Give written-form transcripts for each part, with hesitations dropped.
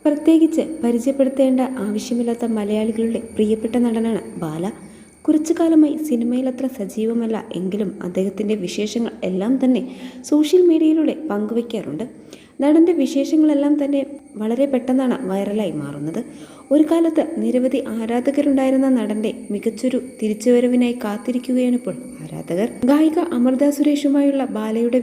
പ്രത്യേകിച്ച് പരിചയപ്പെടുത്തേണ്ട ആവശ്യമില്ലാത്ത മലയാളികളുടെ പ്രിയപ്പെട്ട നടനാണ് ബാല. കുറച്ചു കാലമായി സിനിമയിൽ അത്ര സജീവമല്ല എങ്കിലും അദ്ദേഹത്തിൻ്റെ വിശേഷങ്ങൾ എല്ലാം തന്നെ സോഷ്യൽ മീഡിയയിലൂടെ പങ്കുവയ്ക്കാറുണ്ട്. നടൻ്റെ വിശേഷങ്ങളെല്ലാം തന്നെ വളരെ പെട്ടെന്നാണ് വൈറലായി മാറുന്നത്. ഒരു കാലത്ത് നിരവധി ആരാധകരുണ്ടായിരുന്ന നടൻ്റെ മികച്ചൊരു തിരിച്ചുവരവിനായി കാത്തിരിക്കുകയാണിപ്പോൾ ആരാധകർ. ഗായിക അമൃത സുരേഷുമായുള്ള ബാലയുടെ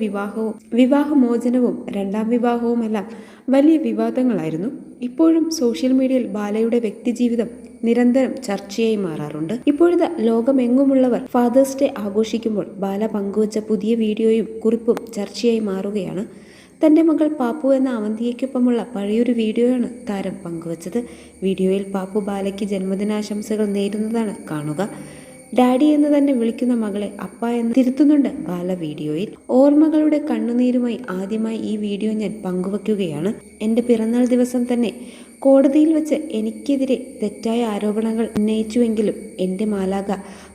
വിവാഹമോചനവും രണ്ടാം വിവാഹവുമെല്ലാം വലിയ വിവാദങ്ങളായിരുന്നു. ഇപ്പോഴും സോഷ്യൽ മീഡിയയിൽ ബാലയുടെ വ്യക്തിജീവിതം നിരന്തരം ചർച്ചയായി മാറാറുണ്ട്. ഇപ്പോഴത്തെ ലോകമെങ്ങുമുള്ളവർ ഫാദേഴ്സ് ഡേ ആഘോഷിക്കുമ്പോൾ ബാല പങ്കുവച്ച പുതിയ വീഡിയോയും കുറിപ്പും ചർച്ചയായി മാറുകയാണ്. തൻ്റെ മകൾ പാപ്പു എന്ന അവന്തികയ്ക്കൊപ്പമുള്ള പഴയൊരു വീഡിയോയാണ് താരം പങ്കുവച്ചത്. വീഡിയോയിൽ പാപ്പു ബാലയ്ക്ക് ജന്മദിനാശംസകൾ നേരുന്നതാണ് കാണുക. ഡാഡി എന്ന് തന്നെ വിളിക്കുന്ന മകളെ അപ്പ എന്ന് തിരുത്തുന്നുണ്ട് ബാല വീഡിയോയിൽ. ഓർമ്മകളുടെ കണ്ണുനീരുമായി ആദ്യമായി ഈ വീഡിയോ ഞാൻ പങ്കുവയ്ക്കുകയാണ്. എൻ്റെ പിറന്നാൾ ദിവസം തന്നെ കോടതിയിൽ വെച്ച് എനിക്കെതിരെ തെറ്റായ ആരോപണങ്ങൾ ഉന്നയിച്ചുവെങ്കിലും എൻ്റെ മാലാക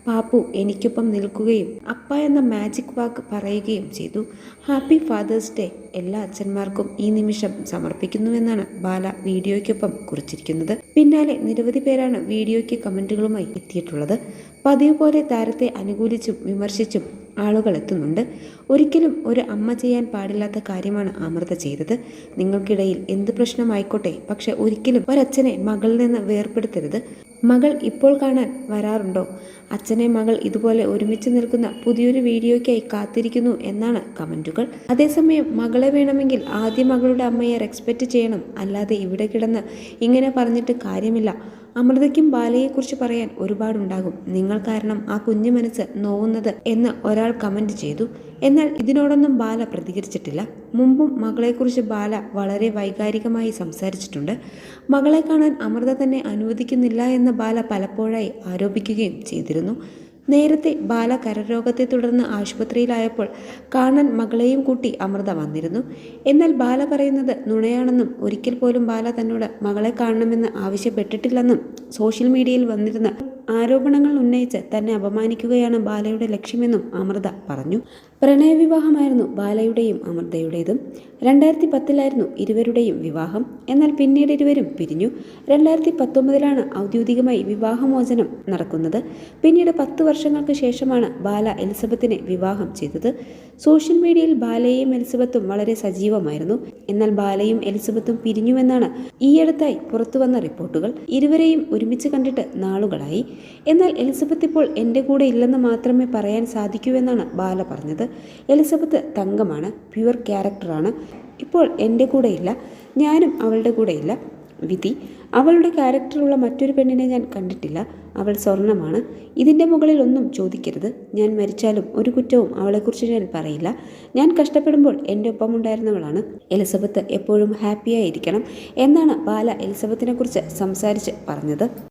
പാപ്പു എനിക്കൊപ്പം നിൽക്കുകയും അപ്പ എന്ന മാജിക് വാക്ക് പറയുകയും ചെയ്തു. ഹാപ്പി ഫാദേഴ്സ് ഡേ എല്ലാ അച്ഛന്മാർക്കും ഈ നിമിഷം സമർപ്പിക്കുന്നുവെന്നാണ് ബാല വീഡിയോയ്ക്കൊപ്പം കുറിച്ചിരിക്കുന്നത്. പിന്നാലെ നിരവധി പേരാണ് വീഡിയോയ്ക്ക് കമൻറ്റുകളുമായി എത്തിയിട്ടുള്ളത്. പതിവ് പോലെ താരത്തെ അനുകൂലിച്ചും വിമർശിച്ചും ആളുകൾ എത്തുന്നുണ്ട്. ഒരിക്കലും ഒരു അമ്മ ചെയ്യാൻ പാടില്ലാത്ത കാര്യമാണ് അമൃത ചെയ്തത്. നിങ്ങൾക്കിടയിൽ എന്ത് പ്രശ്നമായിക്കോട്ടെ, പക്ഷെ ഒരിക്കലും ഒരച്ഛനെ മകളിൽ നിന്ന് വേർപെടുത്തരുത്. മകൾ ഇപ്പോൾ കാണാൻ വരാറുണ്ടോ? അച്ഛനെ മകൾ ഇതുപോലെ ഒരുമിച്ച് നിൽക്കുന്ന പുതിയൊരു വീഡിയോയ്ക്കായി കാത്തിരിക്കുന്നു എന്നാണ് കമൻറ്റുകൾ. അതേസമയം മകളെ വേണമെങ്കിൽ ആദ്യം മകളുടെ അമ്മയെ റെസ്പെക്റ്റ് ചെയ്യണം, അല്ലാതെ ഇവിടെ കിടന്ന് ഇങ്ങനെ പറഞ്ഞിട്ട് കാര്യമില്ല. അമൃതയ്ക്കും ബാലയെക്കുറിച്ച് പറയാൻ ഒരുപാടുണ്ടാകും. നിങ്ങൾ കാരണം ആ കുഞ്ഞു മനസ്സ് നോവുന്നത് എന്ന് ഒരാൾ കമൻറ്റ് ചെയ്തു. എന്നാൽ ഇതിനോടൊന്നും ബാല പ്രതികരിച്ചിട്ടില്ല. മുമ്പും മകളെക്കുറിച്ച് ബാല വളരെ വൈകാരികമായി സംസാരിച്ചിട്ടുണ്ട്. മകളെ കാണാൻ അമൃത തന്നെ അനുവദിക്കുന്നില്ല എന്ന് ബാല പലപ്പോഴായി ആരോപിക്കുകയും ചെയ്തിരുന്നു. നേരത്തെ ബാല കരരോഗത്തെ തുടർന്ന് ആശുപത്രിയിലായപ്പോൾ കാണാൻ മകളെയും കൂട്ടി അമൃത വന്നിരുന്നു. എന്നാൽ ബാല പറയുന്നത് നുണയാണെന്നും ഒരിക്കൽ പോലും ബാല തന്നോട് മകളെ കാണണമെന്ന് ആവശ്യപ്പെട്ടിട്ടില്ലെന്നും സോഷ്യൽ മീഡിയയിൽ വന്നിരുന്ന ആരോപണങ്ങൾ ഉന്നയിച്ച് തന്നെ അപമാനിക്കുകയാണ് ബാലയുടെ ലക്ഷ്യമെന്നും അമൃത പറഞ്ഞു. പ്രണയവിവാഹമായിരുന്നു ബാലയുടെയും അമൃതയുടേതും. 2010 ഇരുവരുടെയും വിവാഹം. എന്നാൽ പിന്നീട് ഇരുവരും പിരിഞ്ഞു. 2019 ഔദ്യോഗികമായി വിവാഹമോചനം നടക്കുന്നത്. പിന്നീട് 10 വർഷങ്ങൾക്ക് ശേഷമാണ് ബാല എലിസബത്തിനെ വിവാഹം ചെയ്തത്. സോഷ്യൽ മീഡിയയിൽ ബാലയും എലിസബത്തും വളരെ സജീവമായിരുന്നു. എന്നാൽ ബാലയും എലിസബത്തും പിരിഞ്ഞുവെന്നാണ് ഈയടുത്തായി പുറത്തുവന്ന റിപ്പോർട്ടുകൾ. ഇരുവരെയും ഒരുമിച്ച് കണ്ടിട്ട് നാളുകളായി. എന്നാൽ എലിസബത്ത് ഇപ്പോൾ എൻ്റെ കൂടെ ഇല്ലെന്ന് മാത്രമേ പറയാൻ സാധിക്കൂവെന്നാണ് ബാല പറഞ്ഞത്. എലിസബത്ത് തങ്കമാണ്, പ്യുവർ ക്യാരക്ടറാണ്. ഇപ്പോൾ എൻ്റെ കൂടെയില്ല, ഞാനും അവളുടെ കൂടെയില്ല. വിധി, അവളുടെ ക്യാരക്ടറുള്ള മറ്റൊരു പെണ്ണിനെ ഞാൻ കണ്ടിട്ടില്ല. അവൾ സ്വർണ്ണമാണ്. ഇതിൻ്റെ മുകളിൽ ഒന്നും ചോദിക്കരുത്. ഞാൻ മരിച്ചാലും ഒരു കുറ്റവും അവളെക്കുറിച്ച് ഞാൻ പറയില്ല. ഞാൻ കഷ്ടപ്പെടുമ്പോൾ എൻ്റെ ഒപ്പമുണ്ടായിരുന്നവളാണ്. എലിസബത്ത് എപ്പോഴും ഹാപ്പിയായിരിക്കണം എന്നാണ് ബാല എലിസബത്തിനെക്കുറിച്ച് സംസാരിച്ച് പറഞ്ഞത്.